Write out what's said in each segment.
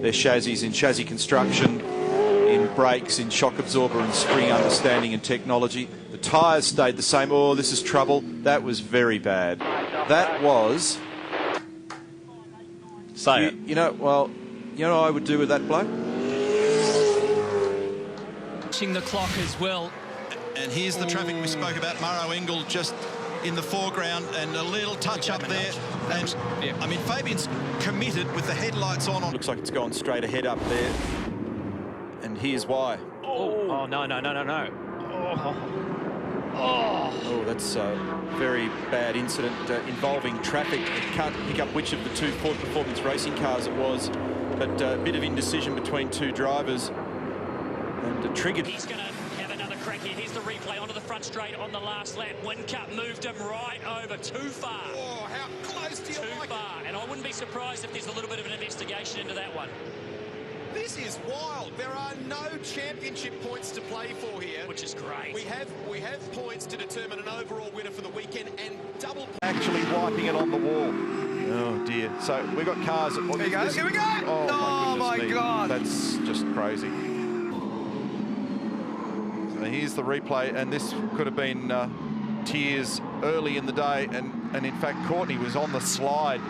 their chassis in chassis construction, in brakes, in shock absorber and spring understanding and technology. The tyres stayed the same. Oh, this is trouble. That was very bad. That was... Say it. You know what I would do with that bloke? Watching the clock as well. And here's the traffic we spoke about. Murrow Engel just in the foreground and a little touch up there. And I mean, Fabian's committed with the headlights on. Looks like it's gone straight ahead up there. And here's why. Oh, no. Oh, that's a very bad incident involving traffic. I can't pick up which of the two Ford Performance racing cars it was, but a bit of indecision between two drivers and triggered. He's going to have another crack here. Here's the replay onto the front straight on the last lap. Whincup moved him right over too far. Oh, how close to you? Too far. And I wouldn't be surprised if there's a little bit of an investigation into that one. This is wild. There are no championship points to play for here. Which is great. We have points to determine an overall winner for the weekend and double... Actually wiping it on the wall. Oh, dear. So we've got cars... Here we go. Here we go. Oh, my God. That's just crazy. So here's the replay, and this could have been tears early in the day, and in fact, Courtney was on the slide.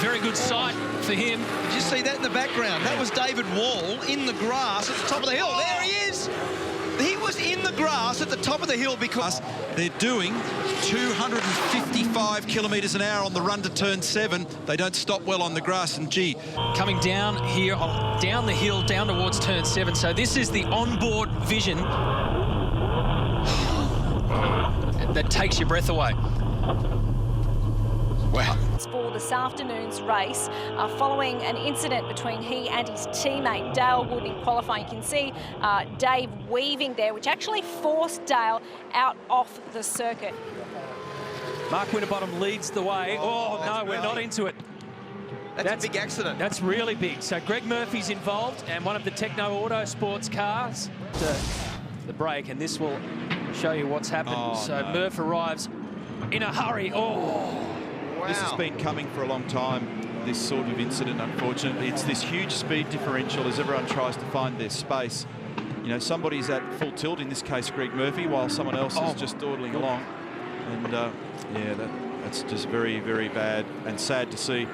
Very good sight for him. Did you see that in the background? That was David Wall in the grass at the top of the hill. There he is. He was in the grass at the top of the hill because... They're doing 255 kilometres an hour on the run to turn 7. They don't stop well on the grass, and gee. Coming down here, down the hill, down towards turn 7. So this is the onboard vision that takes your breath away. Wow. For this afternoon's race, following an incident between he and his teammate Dale Wood in qualifying. You can see Dave weaving there, which actually forced Dale out off the circuit. Mark Winterbottom leads the way. Oh, no, we're not into it. that's a big accident. That's really big. So Greg Murphy's involved, and one of the Techno Auto Sports cars. The break, and this will show you what's happened. Murph arrives in a hurry. Wow. This has been coming for a long time, this sort of incident, unfortunately. It's this huge speed differential as everyone tries to find their space. You know, somebody's at full tilt, in this case Greg Murphy, while someone else is just dawdling along. And yeah, that's just very, very bad and sad to see.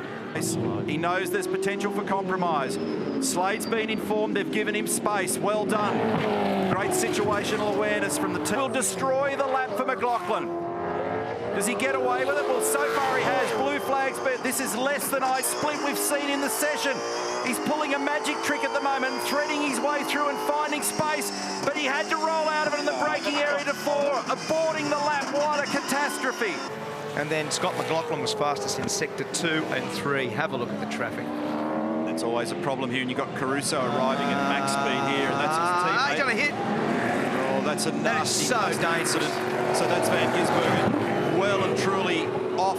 He knows there's potential for compromise. Slade's been informed, they've given him space. Well done. Great situational awareness from the team. Will destroy the lap for McLaughlin. Does he get away with it? Well, so far he has. Blue flags, but this is less than I split we've seen in the session. He's pulling a magic trick at the moment, threading his way through and finding space, but he had to roll out of it in the braking area to 4, aborting the lap. What a catastrophe. And then Scott McLaughlin was fastest in sector 2 and 3. Have a look at the traffic. That's always a problem here, and you've got Caruso arriving at max speed here, and that's his teammate. He's going to hit. Oh, that's a nasty so dangerous. incident. So that's Van Gisbergen well and truly off,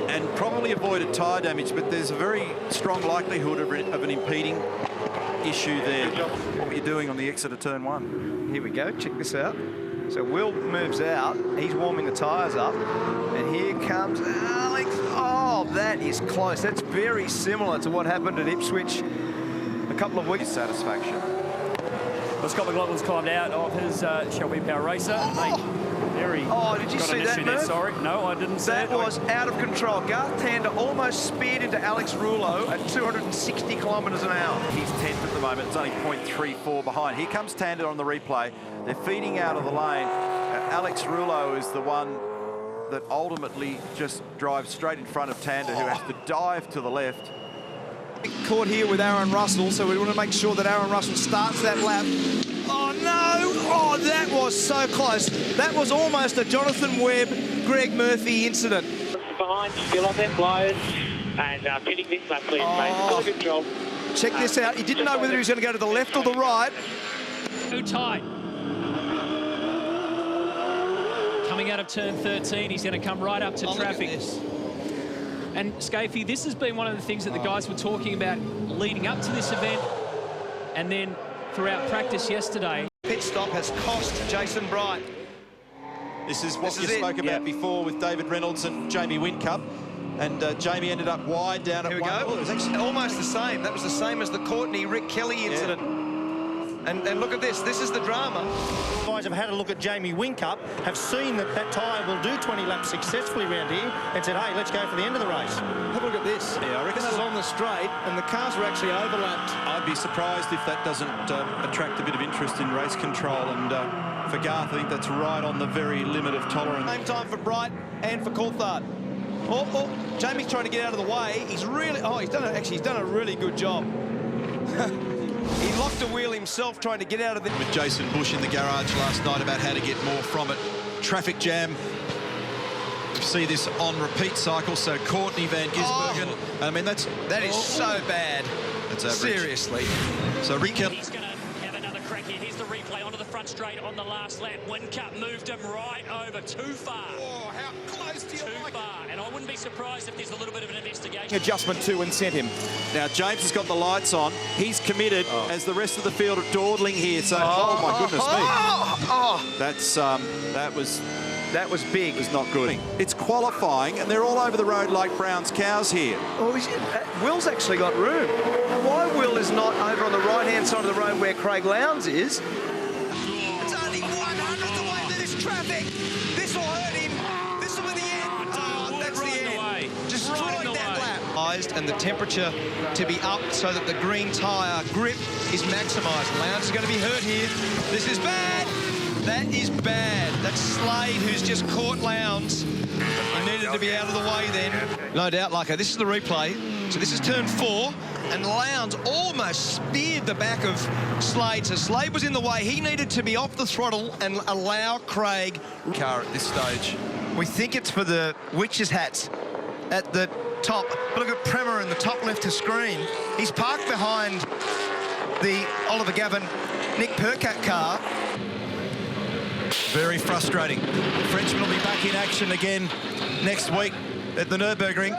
and probably avoided tyre damage, but there's a very strong likelihood of an impeding issue there. What were you doing on the exit of turn 1? Here we go, check this out. So Will moves out, he's warming the tyres up, and here comes Alex. Oh, that is close. That's very similar to what happened at Ipswich a couple of weeks. Satisfaction. Well, Scott McLaughlin's climbed out of his Shell We Power Racer. Did you see that, Murph? Sorry, no, I didn't see it. That was out of control. Garth Tander almost speared into Alex Rouleau at 260 kilometres an hour. He's 10th at the moment. It's only 0.34 behind. Here comes Tander on the replay. They're feeding out of the lane. Alex Rouleau is the one that ultimately just drives straight in front of Tander, who has to dive to the left. Caught here with Aaron Russell, so we want to make sure that Aaron Russell starts that lap. Oh, no! Oh, that was so close. That was almost a Jonathan Webb, Greg Murphy incident. Behind, still on their flyers, and pitting this lap, please, mate. Really good job. Check this out. He didn't know whether he was going to go to the left or the right. Too tight. Coming out of turn 13, he's going to come right up to traffic. And Scafey, this has been one of the things that the guys were talking about leading up to this event, and then throughout practice yesterday. Pit stop has cost Jason Bright. This is what you spoke about before with David Reynolds and Jamie Whincup. and Jamie ended up wide down at Here we one. go. Oh, It was actually almost the same. That was the same as the Courtney-Rick Kelly incident. And look at this. This is the drama. Guys have had a look at Jamie Whincup, have seen that that tyre will do 20 laps successfully around here, and said, hey, let's go for the end of the race. Have a look at this. Yeah, I reckon this is on the straight, and the cars were actually overlapped. I'd be surprised if that doesn't attract a bit of interest in race control, and for Garth, I think that's right on the very limit of tolerance. Same time for Bright and for Coulthard. Oh, Jamie's trying to get out of the way. He's really, he's done a really good job. He locked a wheel himself trying to get out of the... With Jason Bush in the garage last night about how to get more from it. Traffic jam. You see this on repeat cycle, so Courtney Van Gisbergen. I mean, that is so bad. That's average. Seriously. So Rick Kelly... He's going to have another crack here. Here's the replay onto the front straight on the last lap. Whincup moved him right over, too far. Oh, how close do you Too far. And I wouldn't be surprised if there's a little bit of an investigation. Adjustment to and sent him. Now, James has got the lights on. He's committed as the rest of the field are dawdling here. So, oh my goodness me. That was big. It was not good. It's qualifying, and they're all over the road like Brown's cows here. Oh, Will's actually got room. Now, why Will is not over on the right-hand side of the road where Craig Lowndes is? It's only 100th away to this traffic. This will hurt him. This will be the end. That's the end. Destroyed that lap. And the temperature to be up so that the green tyre grip is maximised. Lowndes is going to be hurt here. This is bad. That is bad. That's Slade who's just caught Lowndes. He needed to be out of the way then. No doubt, Lyco. This is the replay. So this is turn 4, and Lowndes almost speared the back of Slade. So Slade was in the way. He needed to be off the throttle and allow Craig. Car at this stage. We think it's for the witches' hats at the top. But look at Premer in the top left of screen. He's parked behind the Oliver Gavin, Nick Percat car. Very frustrating. The Frenchman will be back in action again next week at the Nürburgring.